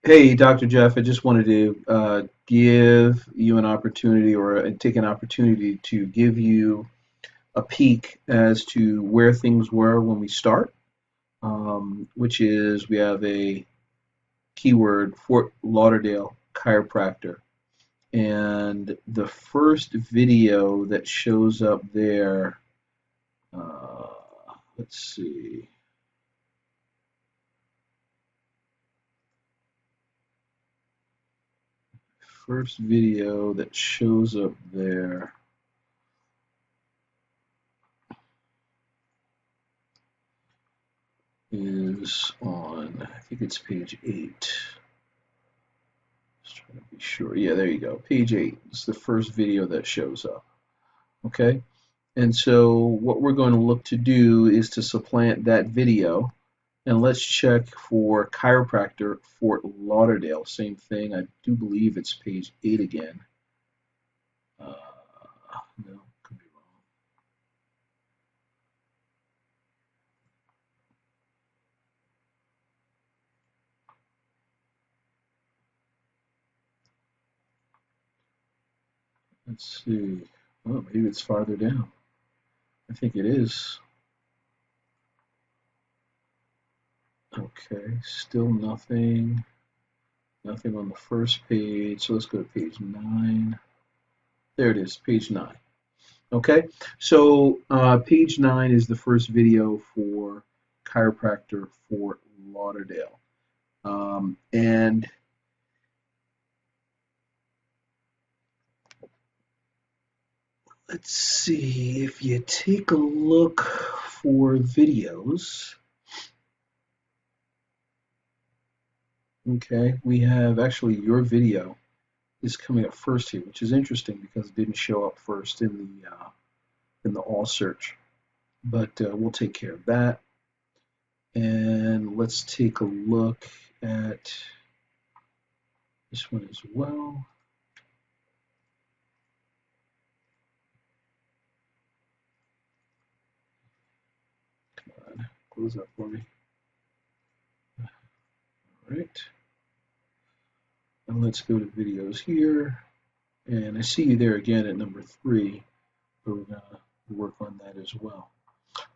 Hey, Dr. Jeff, I just wanted to give you an opportunity or take an opportunity to give you a peek as to where things were when we start, which is we have a keyword, Fort Lauderdale chiropractor. And the first video that shows up there, uh, let's see, first video that shows up there is on, I think it's page 8. Just trying to be sure. Yeah, there you go. Page 8 is the first video that shows up. Okay. And so what we're going to look to do is to supplant that video. And let's check for chiropractor Fort Lauderdale. Same thing. I do believe it's page 8 again. Uh, no, could be wrong. Let's see. Oh, maybe it's farther down. I think it is. Okay, still nothing. Nothing on the first page. So let's go to page 9. There it is, page 9. Okay, so page 9 is the first video for chiropractor Fort Lauderdale. And let's see, if you take a look for videos, okay, we have actually your video is coming up first here, which is interesting because it didn't show up first in the all search. But we'll take care of that. And let's take a look at this one as well. Come on, close that for me. All right. And let's go to videos here. And I see you there again at number 3. But we're going to work on that as well.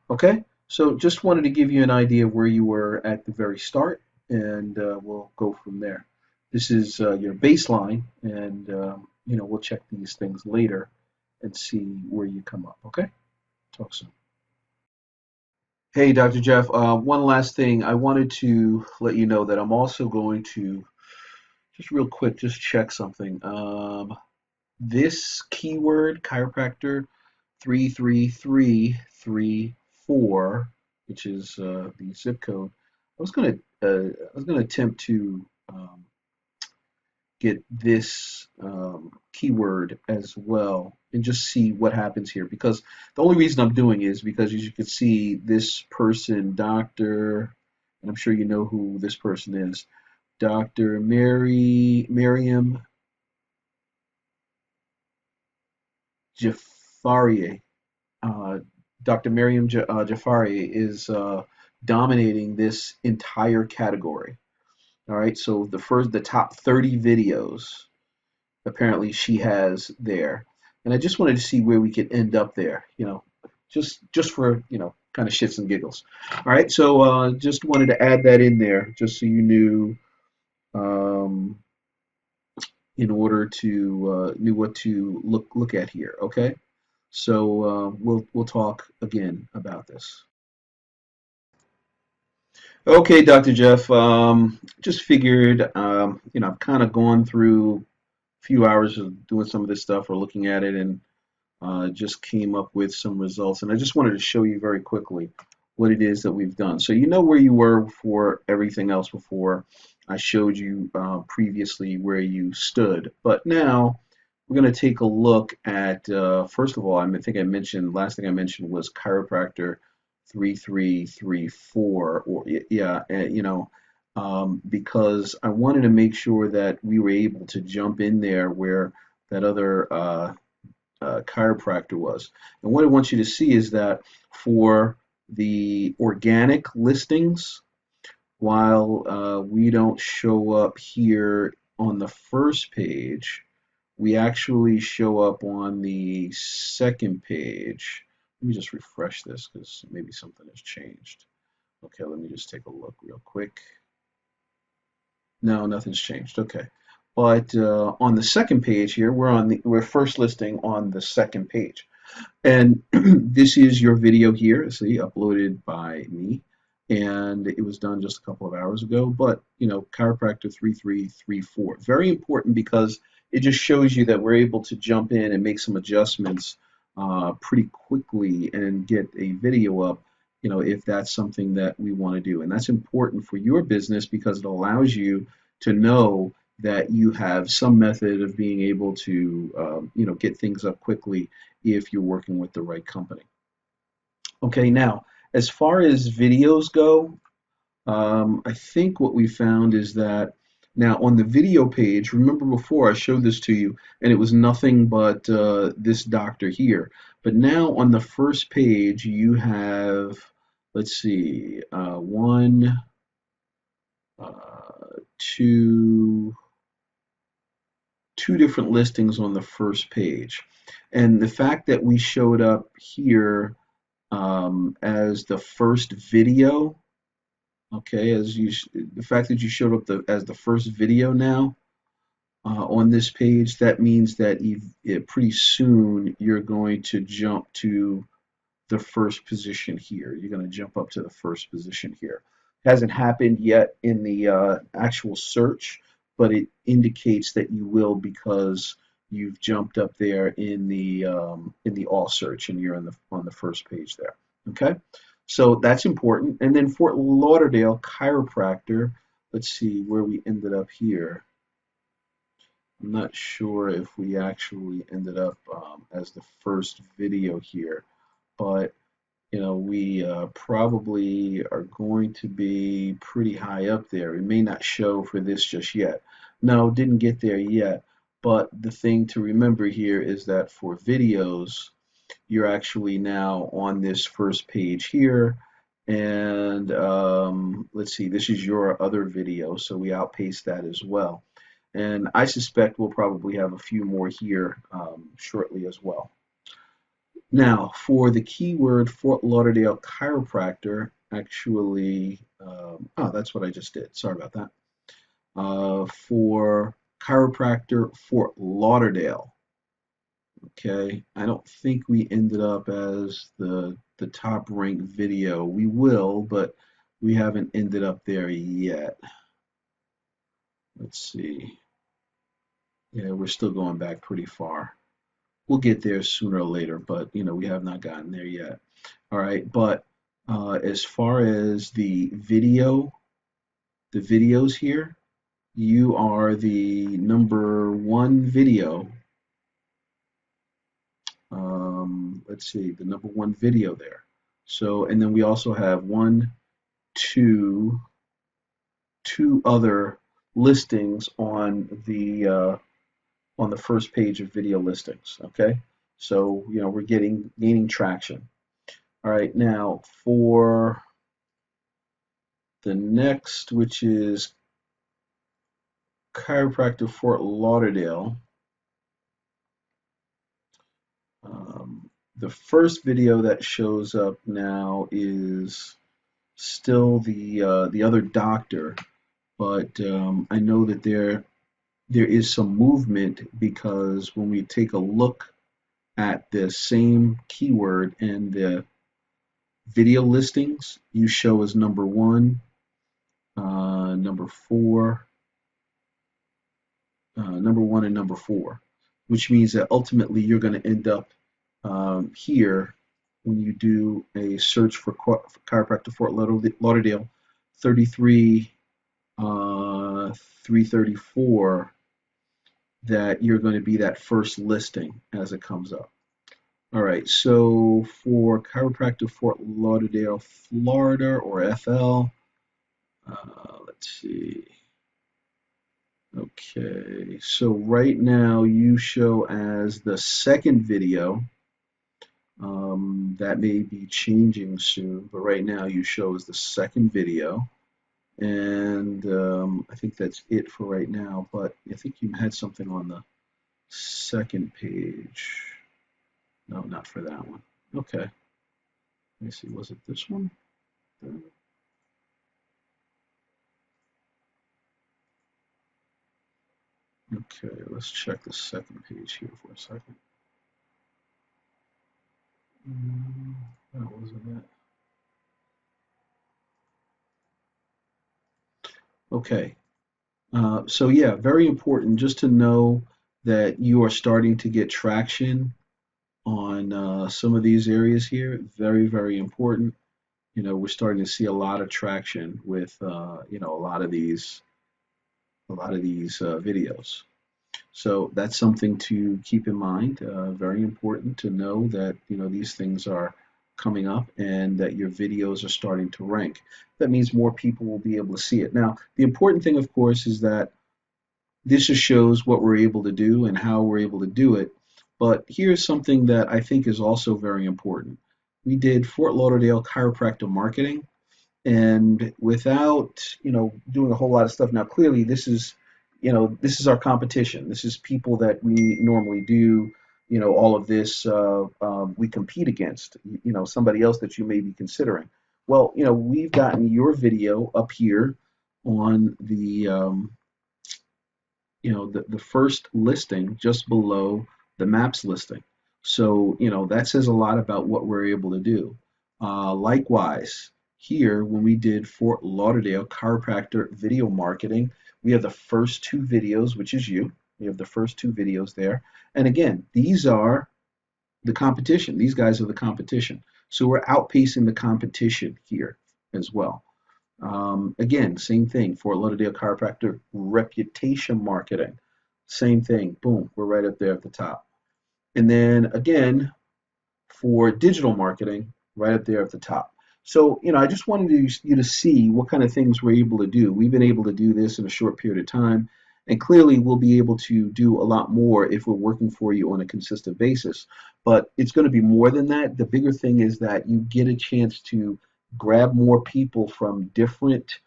Okay, so just wanted to give you an idea of where you were at the very start, and we'll go from there. This is your baseline, and we'll check these things later and see where you come up. Okay, talk soon. Hey, Dr. Jeff. One last thing. I wanted to let you know that I'm also going to just real quick just check something. This keyword chiropractor 33334, which is the zip code. I was gonna attempt to get this keyword as well and just see what happens here, because the only reason I'm doing is because, as you can see, this person, Dr. and I'm sure you know who this person is, Dr. Miriam Jafari. uh, Dr. Miriam Jafari is dominating this entire category. All right, so the top 30 videos apparently she has there, and I just wanted to see where we could end up there. Just for kind of shits and giggles. All right, so just wanted to add that in there, just so you knew, um, in order to knew what to look at here. Okay. So we'll talk again about this. Okay, Dr. Jeff. Just figured, I've kind of gone through a few hours of doing some of this stuff or looking at it, and just came up with some results. And I just wanted to show you very quickly what it is that we've done. So you know where you were for everything else before. I showed you previously where you stood, but now we're going to take a look at, first of all, think I mentioned, last thing I mentioned was chiropractor 3334, or yeah, because I wanted to make sure that we were able to jump in there where that other chiropractor was. And what I want you to see is that for the organic listings, while we don't show up here on the first page, we actually show up on the second page. Let me just refresh this because maybe something has changed. Okay, let me just take a look real quick. No, nothing's changed. Okay. But on the second page here, we're first listing on the second page. And this is your video here, see, uploaded by me. And it was done just a couple of hours ago. But, Chiropractor 3334. Very important because it just shows you that we're able to jump in and make some adjustments pretty quickly and get a video up, if that's something that we want to do. And that's important for your business because it allows you to know that you have some method of being able to, get things up quickly if you're working with the right company. Okay, now, as far as videos go, I think what we found is that now on the video page, remember before I showed this to you, and it was nothing but this doctor here. But now on the first page, you have, let's see, one, two different listings on the first page. And the fact that we showed up here as the first video, okay, the fact that you showed up as the first video now on this page, that means that pretty soon you're going to jump to the first position here. You're going to jump up to the first position here. It hasn't happened yet in the actual search, but it indicates that you will because you've jumped up there in the all search and you're on the first page there. Okay, so that's important. And then Fort Lauderdale Chiropractor. Let's see where we ended up here. I'm not sure if we actually ended up as the first video here, but we probably are going to be pretty high up there. It may not show for this just yet. No, didn't get there yet. But the thing to remember here is that for videos, you're actually now on this first page here. And let's see, this is your other video, so we outpace that as well. And I suspect we'll probably have a few more here shortly as well. Now, for the keyword Fort Lauderdale Chiropractor, actually, that's what I just did. Sorry about that. For Chiropractor Fort Lauderdale, okay, I don't think we ended up as the top ranked video. We will, but we haven't ended up there yet. Let's see. Yeah, we're still going back pretty far. We'll get there sooner or later, but we have not gotten there yet. All right, but as far as the videos here, you are the number one video. Let's see, the number one video there. So, and then we also have two other listings on the first page of video listings. Okay, so we're gaining traction. All right, now for the next, which is Chiropractor Fort Lauderdale, the first video that shows up now is still the other doctor, but I know that there is some movement because when we take a look at the same keyword and the video listings, you show as number one, number four, number one and number four, which means that ultimately you're going to end up here when you do a search for Chiropractor Fort Lauderdale 334, that you're going to be that first listing as it comes up. All right, so for Chiropractor Fort Lauderdale, Florida, or FL, let's see. Okay, so right now you show as the second video. That may be changing soon, but right now you show as the second video. And I think that's it for right now, but I think you had something on the second page. No, not for that one. Okay. Let me see. Was it this one? Okay, let's check the second page here for a second. That wasn't it. Okay. So yeah, very important just to know that you are starting to get traction on some of these areas here. Very, very important. You know, we're starting to see a lot of traction with you know, a lot of these videos. So that's something to keep in mind. Very important to know that, you know, these things are coming up and that your videos are starting to rank. That means more people will be able to see it. Now, the important thing, of course, is that this just shows what we're able to do and how we're able to do it. But here's something that I think is also very important. We did Fort Lauderdale chiropractor marketing, and without, you know, doing a whole lot of stuff. Now clearly this is, you know, this is our competition. This is people that we normally do, you know, all of this we compete against, you know, somebody else that you may be considering. Well, you know, we've gotten your video up here on the you know, the first listing just below the maps listing. So, you know, that says a lot about what we're able to do. Likewise, here, when we did Fort Lauderdale chiropractor video marketing, we have the first two videos, which is you. We have the first two videos there. And again, these are the competition. These guys are the competition. So we're outpacing the competition here as well. Again, same thing. Fort Lauderdale chiropractor reputation marketing. Same thing. Boom, we're right up there at the top. And then again, for digital marketing, right up there at the top. So, you know, I just wanted you to see what kind of things we're able to do. We've been able to do this in a short period of time, and clearly we'll be able to do a lot more if we're working for you on a consistent basis. But it's going to be more than that. The bigger thing is that you get a chance to grab more people from different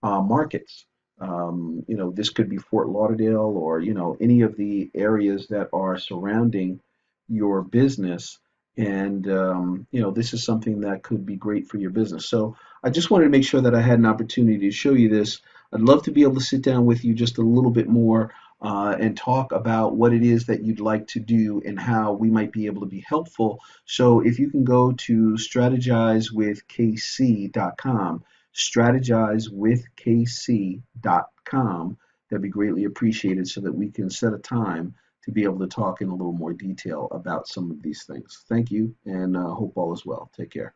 markets. You know, this could be Fort Lauderdale or, you know, any of the areas that are surrounding your business. And, you know, this is something that could be great for your business. So I just wanted to make sure that I had an opportunity to show you this. I'd love to be able to sit down with you just a little bit more and talk about what it is that you'd like to do and how we might be able to be helpful. So if you can go to strategizewithkc.com, strategizewithkc.com. That'd be greatly appreciated so that we can set a time to be able to talk in a little more detail about some of these things. Thank you, and hope all is well. Take care.